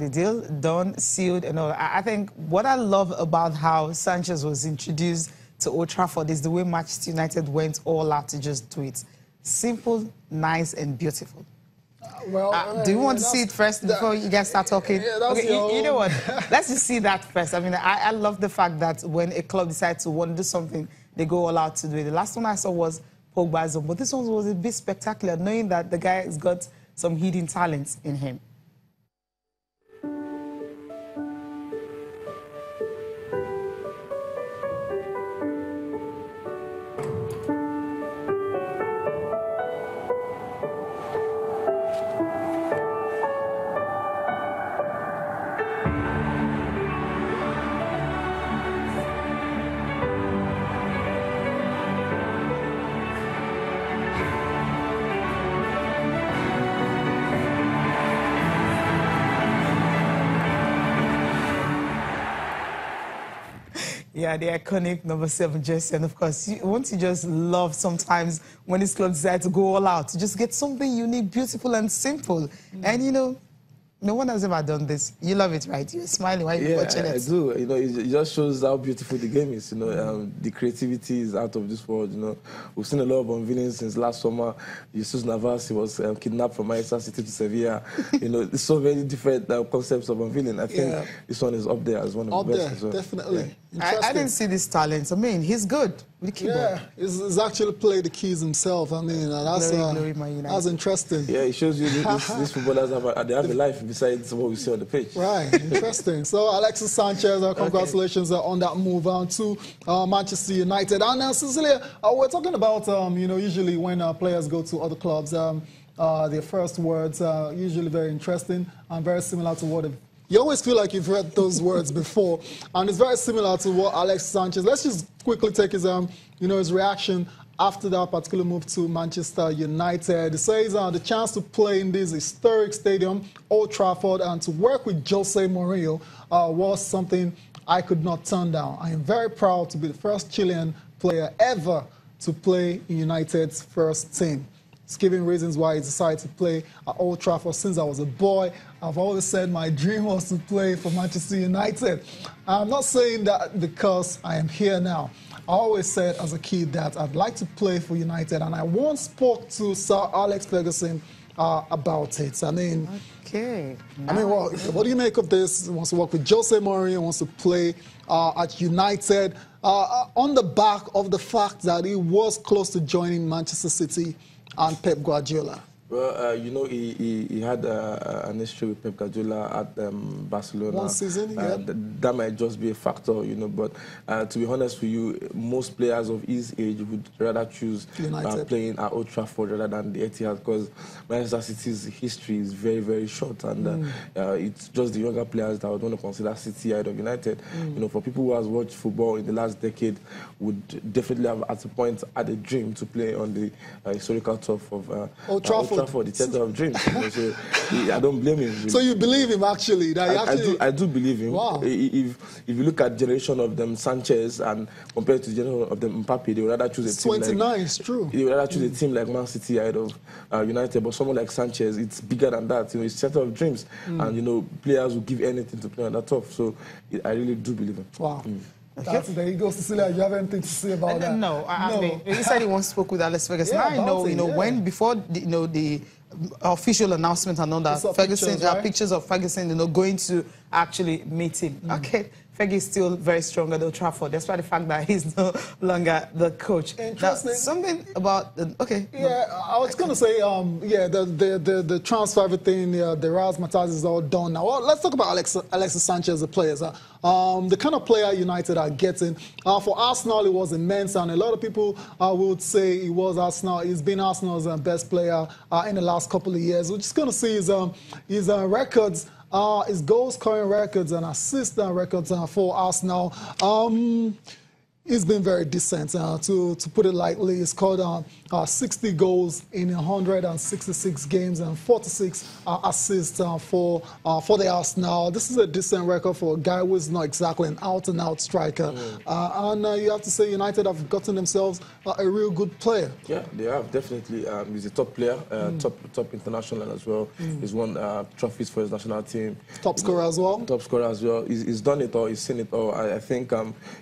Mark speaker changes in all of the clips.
Speaker 1: the deal done, sealed, and all. I think what I love about how Sanchez was introduced to Old Trafford is the way Manchester United went all out to just do it. Simple, nice, and beautiful. Do you want to see it first before you guys start talking?
Speaker 2: Yeah, that's
Speaker 1: you know what? Let's just see that first. I mean, I love the fact that when a club decides to want to do something, they go all out to do it. The last one I saw was Pogba's, but this one was a bit spectacular, knowing that the guy has got some hidden talents in him. Yeah, the iconic number 7 jersey. And of course, won't you just love sometimes when this club decides to go all out, to just get something unique, beautiful, and simple. And, you know, no one has ever done this. You love it, right? You're smiling while you're watching it.
Speaker 3: Yeah, I do. You know, it just shows how beautiful the game is. You know, the creativity is out of this world. You know, we've seen a lot of unveiling since last summer. Jesus Navas, he was kidnapped from Manchester City to Sevilla. You know, there's so many different concepts of unveiling. I think this one is up there as one of the best.
Speaker 2: Up there, definitely. Yeah.
Speaker 1: I didn't see this talent. I mean, he's good with the keyboard.
Speaker 2: Yeah, he's actually played the keys himself. I mean, that's interesting.
Speaker 3: Yeah, it shows you these footballers have a life besides what we see on the pitch.
Speaker 2: Right, interesting. So, Alexis Sanchez, congratulations on that move on to Manchester United. And Cecilia, we're talking about, you know, usually when players go to other clubs, their first words are usually very interesting and very similar to what you always feel like you've heard those words before, and it's very similar to what Alexis Sanchez. Let's just quickly take his, you know, his reaction after that particular move to Manchester United. He says the chance to play in this historic stadium, Old Trafford, and to work with Jose Mourinho was something I could not turn down. I am very proud to be the first Chilean player ever to play in United's first team. He's giving reasons why he decided to play at Old Trafford since I was a boy. I've always said my dream was to play for Manchester United. I'm not saying that because I am here now. I always said as a kid that I'd like to play for United, and I once spoke to Sir Alex Ferguson about it. I mean, what do you make of this? He wants to work with Jose Mourinho, wants to play at United on the back of the fact that he was close to joining Manchester City and Pep Guardiola.
Speaker 3: Well, you know, he had an history with Pep Guardiola at Barcelona.
Speaker 2: One season, yeah.
Speaker 3: That might just be a factor, you know, but to be honest with you, most players of his age would rather choose playing at Old Trafford rather than the Etihad, because Manchester City's history is very, very short, and it's just the younger players that would want to consider City ahead of United. You know, for people who have watched football in the last decade, would definitely have at a point had a dream to play on the historical turf of
Speaker 2: Old Trafford.
Speaker 3: For the center of dreams, you know, so I don't blame him.
Speaker 2: So you believe him actually?
Speaker 3: I do believe him.
Speaker 2: Wow.
Speaker 3: If you look at generation of them Sanchez and compared to the generation of them Mbappe, they would rather choose a team
Speaker 2: 29, it's true.
Speaker 3: They would rather choose a team like Man City ahead of United, but someone like Sanchez, it's bigger than that. You know, it's center of dreams, and you know, players will give anything to play on that turf. So I really do believe him.
Speaker 2: Wow. There you go, Cecilia. You have anything to say about that?
Speaker 1: No, I mean, he said he once spoke with Alex Ferguson.
Speaker 2: Yeah,
Speaker 1: I know, you know, when before the official announcement and all that, Ferguson, pictures of Ferguson, you know, going to actually meet him. Okay, Fergie is still very strong at Old Trafford, despite the fact that he's no longer the coach.
Speaker 2: Interesting.
Speaker 1: Now, something about
Speaker 2: I was going to say, the transfer, everything, the Raz Mataz is all done now. Well, let's talk about Alexis Sanchez, the players. The kind of player United are getting. For Arsenal, it was immense, and a lot of people would say he was Arsenal. He's been Arsenal's best player in the last couple of years. We're just going to see his records. His goal-scoring records and assist records for Arsenal. he's been very decent. To put it lightly, he's scored 60 goals in 166 games and 46 assists for the Arsenal. This is a decent record for a guy who is not exactly an out-and-out striker. And you have to say United have gotten themselves a real good player.
Speaker 3: Yeah, they have, definitely. He's a top player, top international as well. He's won trophies for his national team.
Speaker 2: Top scorer as well?
Speaker 3: Top scorer as well. He's done it all, he's seen it all. I think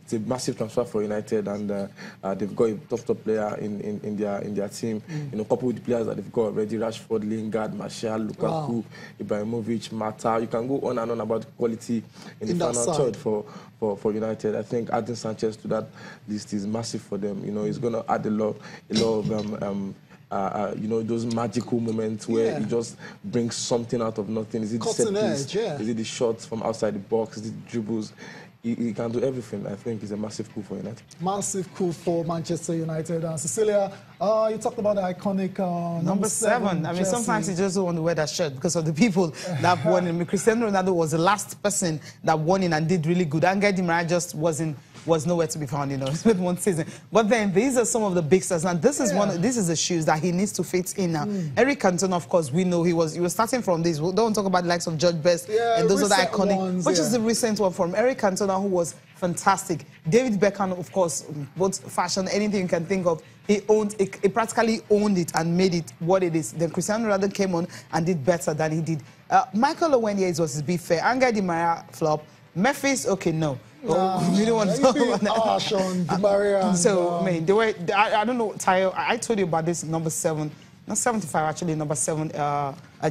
Speaker 3: it's a massive transfer for United, and they've got a top player in their team. You know, coupled with the players that they've got already: Rashford, Lingard, Martial, Lukaku, Ibrahimovic, Mata. You can go on and on about the quality in the final third for United. I think adding Sanchez to that list is massive for them. You know, he's going to add a lot of you know, those magical moments where he just brings something out of nothing. Is it the set piece? Is it the shots from outside the box? Is it the dribbles? He can do everything. I think it's a massive coup for United.
Speaker 2: Massive coup for Manchester United. Cecilia, you talked about the iconic number 7.
Speaker 1: I mean, sometimes you just don't want to wear that shirt because of the people that have won it. I mean, Cristiano Ronaldo was the last person that won it and did really good. Angel Di Maria just was nowhere to be found, you know, with one season. But then these are some of the big stars, and this is this is the shoes that he needs to fit in now. Eric Cantona, of course, we know he was starting from this. We don't talk about the likes of George Best and those other iconic ones, which is the recent one from Eric Cantona, who was fantastic. David Beckham, of course, both fashion, anything you can think of, he practically owned it and made it what it is. Then Cristiano Ronaldo came on and did better than he did. Michael Owen, was his big fair. Angel Di Maria, flop. Memphis, okay, no. You don't want to talk about that.
Speaker 2: On Di Maria.
Speaker 1: So, man, the way I don't know, Tayo. I told you about this number 7, not 75 actually, number 7,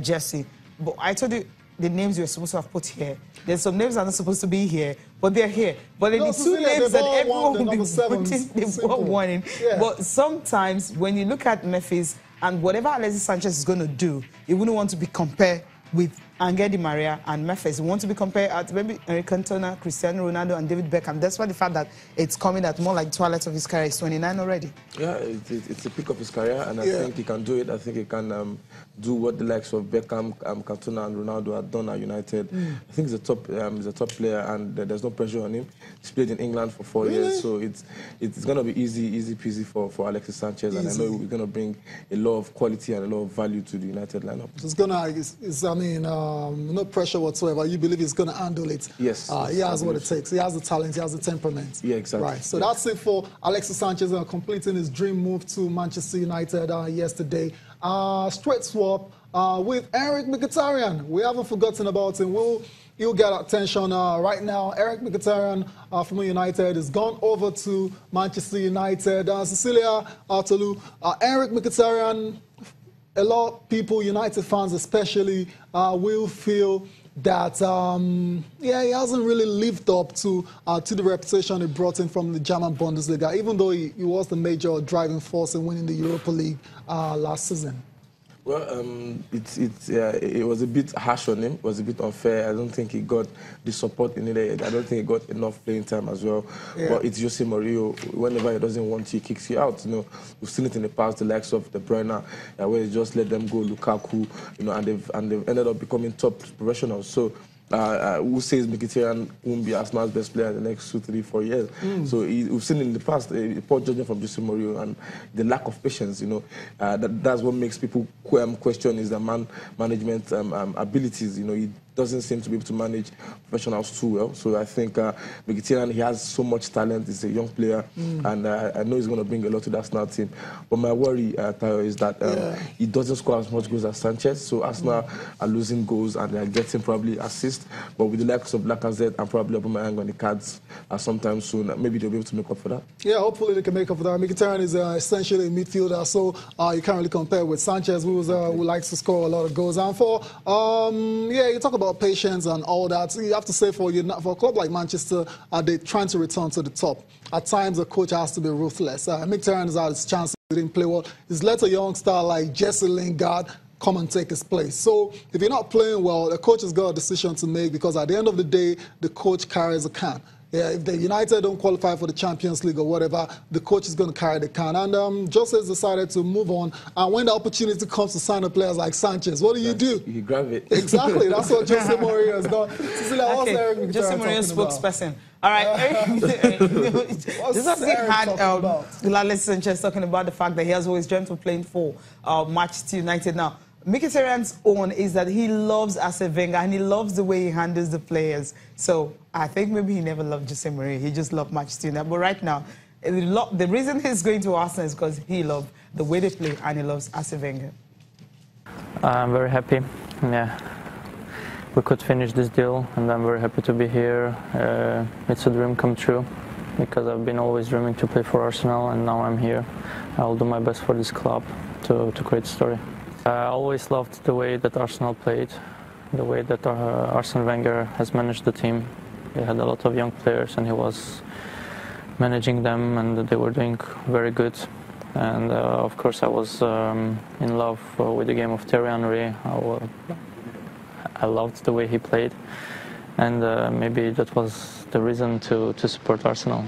Speaker 1: jersey. But I told you the names you're supposed to have put here. There's some names that are not supposed to be here, but they're here. But the two names that everyone will be putting, they've got one in. But sometimes when you look at Memphis and whatever Alexis Sanchez is going to do, you wouldn't want to be compared with Angel Di Maria and Memphis. We want to be compared at maybe Eric Cantona, Cristiano Ronaldo, and David Beckham. That's why the fact that it's coming at more like twilight of his career. He's 29 already. Yeah,
Speaker 3: it's a peak of his career, and I think he can do it. I think he can do what the likes of Beckham, Cantona, and Ronaldo have done at United. I think he's a top player, and there's no pressure on him. He's played in England for 4 years, so it's going to be easy peasy for Alexis Sanchez, and I know he's going to bring a lot of quality and a lot of value to the United lineup.
Speaker 2: No pressure whatsoever. You believe he's going to handle it.
Speaker 3: Yes.
Speaker 2: He has what it takes. He has the talent. He has the temperament.
Speaker 3: Yeah, exactly.
Speaker 2: Right. So that's it for Alexis Sanchez completing his dream move to Manchester United yesterday. Straight swap with Eric Mkhitaryan. We haven't forgotten about him. He'll get attention right now. Eric Mkhitaryan from United has gone over to Manchester United. Cecilia Tolu, Eric Mkhitaryan, a lot of people, United fans especially, will feel that he hasn't really lived up to the reputation he brought in from the German Bundesliga, even though he was the major driving force in winning the Europa League last season.
Speaker 3: Well, it was a bit harsh on him. It was a bit unfair. I don't think he got the support he needed. I don't think he got enough playing time as well. But it's Jose Mourinho. Whenever he doesn't want you, he kicks you out. You know, we've seen it in the past, the likes of De Bruyne, where he just let them go, Lukaku, you know, and they've ended up becoming top professionals. So who says Mkhitaryan won't be Arsenal's best player in the next 2, 3, 4 years? So we've seen in the past poor judging from Jose Mourinho and the lack of patience. You know, that's what makes people question his management abilities. You know, he doesn't seem to be able to manage professionals too well. So I think Mkhitaryan, he has so much talent. He's a young player, and I know he's going to bring a lot to the Arsenal team. But my worry, Tayo, is that he doesn't score as much goals as Sanchez. So Arsenal are losing goals and they're getting probably assists. But with the likes of Lacazette and probably Aubameyang on the cards sometime soon, maybe they'll be able to make up for that. Yeah,
Speaker 2: hopefully they can make up for that. Mkhitaryan is essentially a midfielder, so you can't really compare with Sanchez, who likes to score a lot of goals. And for you talk about patience and all that. You have to say for a club like Manchester, they're trying to return to the top. At times, the coach has to be ruthless. Mkhitaryan has had his chance. He didn't play well. He's let a young star like Jesse Lingard come and take his place. So if you're not playing well, the coach has got a decision to make, because at the end of the day, the coach carries a can. Yeah, if the United don't qualify for the Champions League or whatever, the coach is going to carry the can. And Jose has decided to move on. And when the opportunity comes to sign up players like Sanchez, what do? You
Speaker 3: grab it.
Speaker 2: Exactly. That's what Jose Mourinho has done. Cecilia, what's Eric Mkhitaryan
Speaker 1: Jose Mourinho's spokesperson. All right. This was the had Alexis Sanchez talking about the fact that he has always dreamt of playing for Manchester United. Now, Mkhitaryan's own is that he loves Arsene Wenger and he loves the way he handles the players. So I think maybe he never loved Jose Mourinho. He just loved Manchester United. But right now, the reason he's going to Arsenal is because he loves the way they play and he loves Arsene Wenger.
Speaker 4: I'm very happy. Yeah, we could finish this deal, and I'm very happy to be here. It's a dream come true because I've been always dreaming to play for Arsenal, and now I'm here. I'll do my best for this club to create a story. I always loved the way that Arsenal played, the way that Arsene Wenger has managed the team. He had a lot of young players, and he was managing them, and they were doing very good. And of course, I was in love with the game of Thierry Henry. I loved the way he played, and maybe that was the reason to support Arsenal.